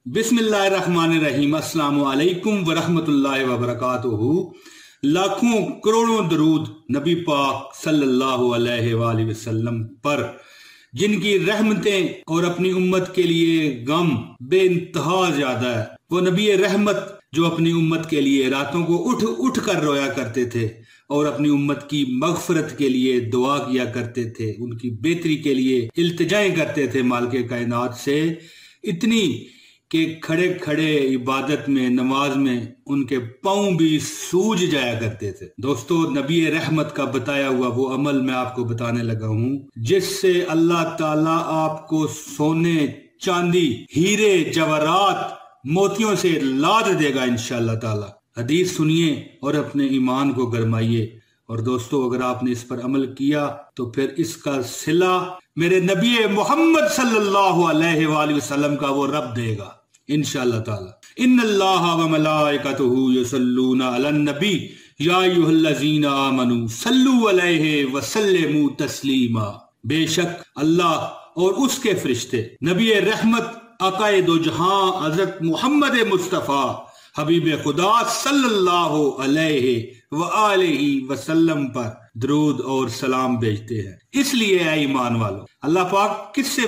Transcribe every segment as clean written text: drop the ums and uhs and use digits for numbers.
बिस्मिल्लाहिर्रहमानिर्रहीम। अस्सलामु अलैकुम वरहमतुल्लाहि वबरकातुहू। लाखों करोड़ों दरूद नबी पाक सल्लल्लाहु अलैहि वसल्लम पर, जिनकी रहमतें और अपनी उम्मत के लिए गम बेइंतहा ज्यादा है। वो नबी रहमत जो अपनी उम्मत के लिए रातों को उठ उठ कर रोया करते थे और अपनी उम्मत की मगफरत के लिए दुआ किया करते थे, उनकी बेहतरी के लिए इल्तिजाएं करते थे मालिक कायनात से, इतनी कि खड़े खड़े इबादत में, नमाज में उनके पांव भी सूज जाया करते थे। दोस्तों, नबी रहमत का बताया हुआ वो अमल मैं आपको बताने लगा हूं, जिससे अल्लाह ताला आपको सोने, चांदी, हीरे, जवाहरात, मोतियों से लाद देगा इंशाअल्लाह ताला। हदीस सुनिए और अपने ईमान को गरमाइए। और दोस्तों, अगर आपने इस पर अमल किया तो फिर इसका सिला मेरे नबी मोहम्मद सल्लल्लाहु अलैहि वसल्लम का वो रब देगा इंशाअल्लाह ताला। इन्नल्लाहा व मलाइकतुहु युसल्लूना अलन नबी या अय्युहल्लज़ीना आमनू सल्लु अलैहि व सल्लिमू तस्लीमा। बेशक अल्लाह और उसके फरिश्ते नबी रहमत आकाए दो जहां हजरत मोहम्मद मुस्तफा हबीब खुदा सल्लल्लाहु अलैहि व आलिहि वसल्लम पर दरूद और सलाम भेजते हैं। इसलिए है ईमान वालों, अल्लाह पाक किससे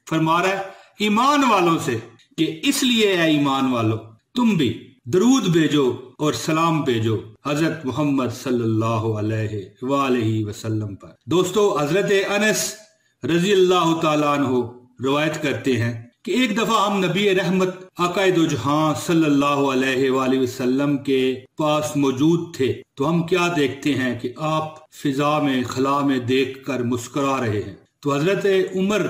फरमा रहा है? ईमान वालों से, कि इसलिए है ईमान वालों तुम भी दरूद भेजो और सलाम भेजो हजरत मोहम्मद सल्लल्लाहु अलैहि वसल्लम पर। दोस्तों, हजरत अनस रजी अल्लाह तआला अन्हु रवायत करते हैं कि एक दफा हम नबी रहमत आकाए दो जहां सल्लल्लाहु अलैहि वसल्लम के पास मौजूद थे, तो हम क्या देखते हैं कि आप फिजा में, खला में देख कर मुस्कुरा रहे हैं। तो हजरत उमर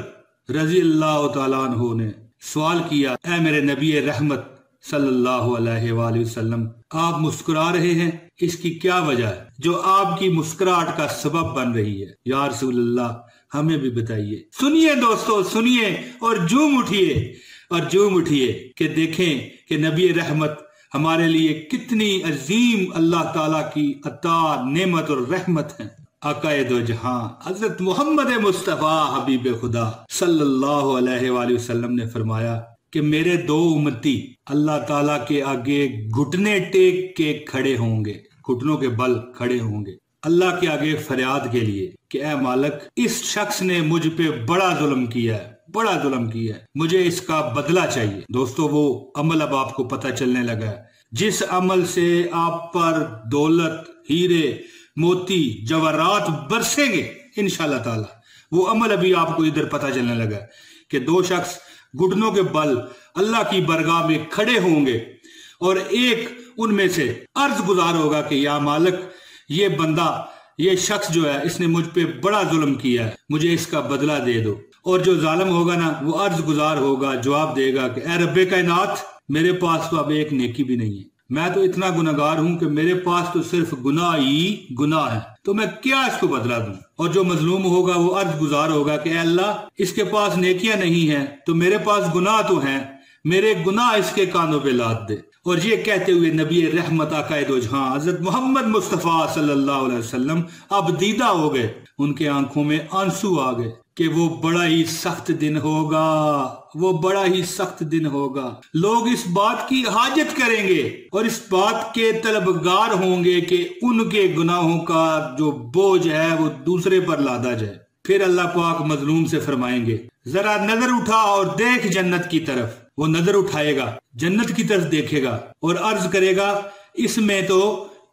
रजी अल्लाह तआला अन्हु ने सवाल किया, ऐ मेरे नबी रहमत सल्लल्लाहु अलैहि वसल्लम, आप मुस्कुरा रहे हैं, इसकी क्या वजह है जो आपकी मुस्कुराहट का सबब बन रही है? या रसूल अल्लाह, हमें भी बताइए। सुनिए दोस्तों, सुनिए और झूम उठिए कि देखें कि नबी रहमत हमारे लिए कितनी अजीम अल्लाह ताला की अता, नेमत और रहमत है। आकाए दो जहां हजरत मोहम्मद मुस्तफा हबीब खुदा सल्लल्लाहु अलैहि वसल्लम ने फरमाया कि मेरे दो उम्मती अल्लाह ताला के आगे घुटने टेक के खड़े होंगे, घुटनों के बल खड़े होंगे अल्लाह के आगे फरियाद के लिए कि ऐ मालिक, इस शख्स ने मुझ पे बड़ा जुल्म किया है, मुझे इसका बदला चाहिए। दोस्तों, वो अमल अब आपको पता चलने लगा है, जिस अमल से आप पर दौलत, हीरे, मोती, जवाहरात बरसेंगे इंशाअल्लाह ताला। वो अमल अभी आपको इधर पता चलने लगा है कि दो शख्स घुटनों के बल अल्लाह की बरगाह में खड़े होंगे और एक उनमें से अर्ज गुजार होगा कि या मालिक, ये बंदा, ये शख्स जो है, इसने मुझ पे बड़ा जुल्म किया है, मुझे इसका बदला दे दो। और जो जालिम होगा ना, वो अर्ज गुजार होगा, जवाब देगा कि ऐ रब्बे कायनात, मेरे पास तो अब एक नेकी भी नहीं है, मैं तो इतना गुनाहगार हूं कि मेरे पास तो सिर्फ गुनाह ही गुनाह है, तो मैं क्या इसको बदला दूं? और जो मजलूम होगा वो अर्ज गुजार होगा कि अल्लाह, इसके पास नेकियां नहीं है तो मेरे पास गुनाह तो हैं, मेरे गुनाह इसके कानों पे लाद दे। और ये कहते हुए नबी रहमत आकाए दो जहां हजरत मोहम्मद मुस्तफा सल्लल्लाहु अलैहि वसल्लम अब दीदा हो गए, उनके आंखों में आंसू आ गए कि वो बड़ा ही सख्त दिन होगा, लोग इस बात की हाजत करेंगे और इस बात के तलबगार होंगे कि उनके गुनाहों का जो बोझ है वो दूसरे पर लादा जाए। फिर अल्लाह पाक मजलूम से फरमाएंगे, जरा नजर उठा और देख जन्नत की तरफ। वो नजर उठाएगा, जन्नत की तरफ देखेगा और अर्ज करेगा, इसमें तो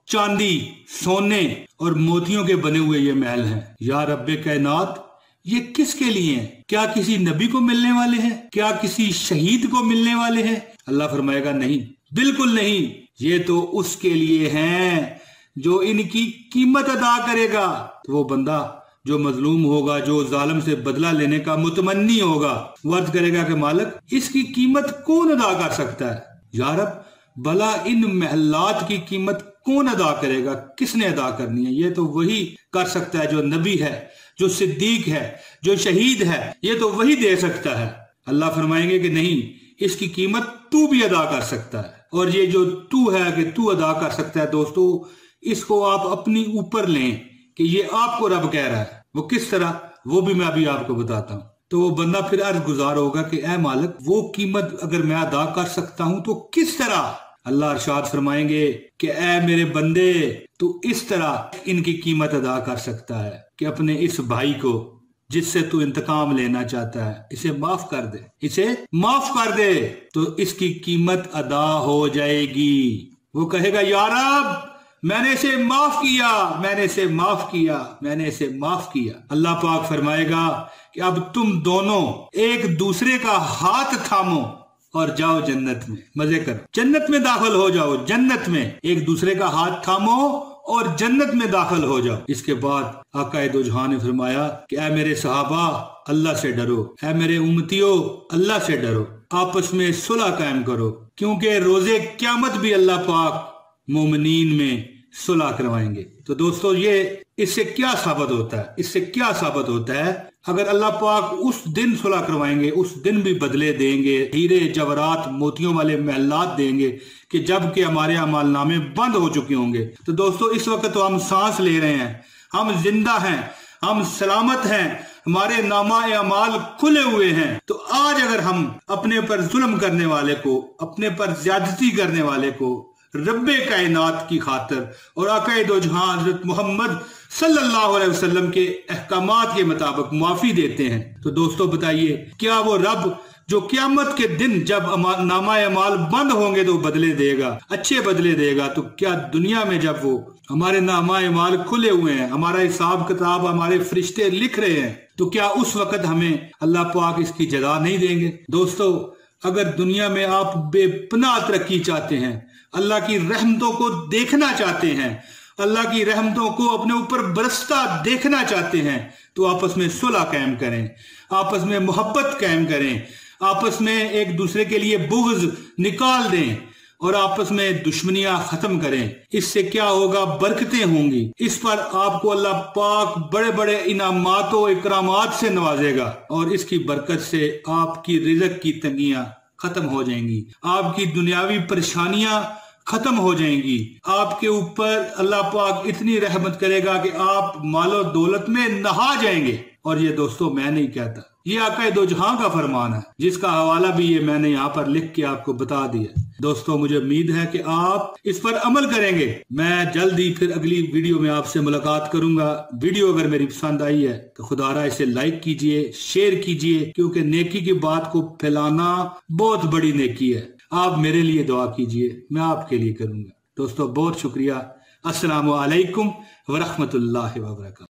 चांदी, सोने और मोतियों के बने हुए ये महल हैं। या रब्बे कायनात, ये किसके लिए हैं? क्या किसी नबी को मिलने वाले हैं? क्या किसी शहीद को मिलने वाले हैं? अल्लाह फरमाएगा, नहीं, बिल्कुल नहीं, ये तो उसके लिए हैं जो इनकी कीमत अदा करेगा। तो वो बंदा जो मजलूम होगा, जो जालिम से बदला लेने का मुतमन्नी होगा, वो अर्ज करेगा कि मालिक, इसकी कीमत कौन अदा कर सकता है? या रब, भला इन महलात की कीमत कौन अदा करेगा? किसने अदा करनी है? ये तो वही कर सकता है जो नबी है, जो सिद्दीक है, जो शहीद है, ये तो वही दे सकता है। अल्लाह फरमाएंगे कि नहीं, इसकी कीमत तू भी अदा कर सकता है। और ये जो तू है कि तू अदा कर सकता है, दोस्तों, इसको आप अपनी ऊपर लें कि ये आपको रब कह रहा है। वो किस तरह, वो भी मैं अभी आपको बताता हूँ। तो वो बंदा फिर अर्ज गुजार होगा कि ऐ मालिक, वो कीमत अगर मैं अदा कर सकता हूं तो किस तरह? अल्लाह अरशाद फरमाएंगे कि ऐ मेरे बंदे, तू इस तरह इनकी कीमत अदा कर सकता है कि अपने इस भाई को जिससे तू इंतकाम लेना चाहता है, इसे माफ कर दे, इसे माफ कर दे, तो इसकी कीमत अदा हो जाएगी। वो कहेगा या रब, मैंने इसे माफ किया, मैंने इसे माफ किया, मैंने इसे माफ किया। अल्लाह पाक फरमाएगा कि अब तुम दोनों एक दूसरे का हाथ थामो और जाओ जन्नत में, मजे करो, जन्नत में दाखिल हो जाओ। जन्नत में एक दूसरे का हाथ थामो और जन्नत में दाखिल हो जाओ। इसके बाद आका दो जहां ने फरमाया कि ऐ मेरे सहाबा, अल्लाह से डरो, ऐ मेरे उम्मतियों, अल्लाह से डरो, आपस में सुलह कायम करो, क्योंकि रोजे क़यामत भी अल्लाह पाक मोमिनीन में सुलह करवाएंगे। तो दोस्तों, ये इससे क्या साबित होता है? इससे क्या साबित होता है? अगर अल्लाह पाक उस दिन सुलह करवाएंगे, उस दिन भी बदले देंगे, हीरे जवरात मोतियों वाले महलात देंगे कि जब कि हमारे अमाल नामे बंद हो चुके होंगे। तो दोस्तों, इस वक्त तो हम सांस ले रहे हैं, हम जिंदा हैं, हम सलामत हैं, हमारे नामा अमाल खुले हुए हैं। तो आज अगर हम अपने पर जुल्म करने वाले को, अपने पर ज्यादती करने वाले को रब्बे कायनात की खातिर और आका दो जहां हजरत मोहम्मद सल्लल्लाहु अलैहि वसल्लम के अहकामात के मुताबिक माफी देते हैं, तो दोस्तों बताइए, क्या वो रब जो क़यामत के दिन जब नामा अमाल बंद होंगे तो बदले देगा, अच्छे बदले देगा, तो क्या दुनिया में जब वो हमारे नामा अमाल खुले हुए हैं, हमारा हिसाब किताब हमारे फरिश्ते लिख रहे हैं, तो क्या उस वक्त हमें अल्लाह पाक इसकी जजा नहीं देंगे? दोस्तों, अगर दुनिया में आप बेपनाह तरक्की चाहते हैं, अल्लाह की रहमतों को देखना चाहते हैं, अल्लाह की रहमतों को अपने ऊपर बरसता देखना चाहते हैं, तो आपस में सुलह कायम करें, आपस में मोहब्बत कायम करें, आपस में एक दूसरे के लिए बुग़्ज़ निकाल दें और आपस में दुश्मनियां खत्म करें। इससे क्या होगा? बरकतें होंगी। इस पर आपको अल्लाह पाक बड़े बड़े इनामात और इकरामात से नवाजेगा और इसकी बरकत से आपकी रिज़्क़ की तंगियां खत्म हो जाएंगी, आपकी दुनियावी परेशानियां खत्म हो जाएंगी, आपके ऊपर अल्लाह पाक इतनी रहमत करेगा कि आप मालो दौलत में नहा जाएंगे। और ये दोस्तों मैं नहीं कहता, ये आका दो जहां का फरमान है, जिसका हवाला भी ये मैंने यहाँ पर लिख के आपको बता दिया। दोस्तों, मुझे उम्मीद है कि आप इस पर अमल करेंगे। मैं जल्दी फिर अगली वीडियो में आपसे मुलाकात करूंगा। वीडियो अगर मेरी पसंद आई है तो खुदारा इसे लाइक कीजिए, शेयर कीजिए, क्योंकि नेकी की बात को फैलाना बहुत बड़ी नेकी है। आप मेरे लिए दुआ कीजिए, मैं आपके लिए करूंगा। दोस्तों, बहुत शुक्रिया। अस्सलामु अलैकुम व रहमतुल्लाहि व बरकातहू।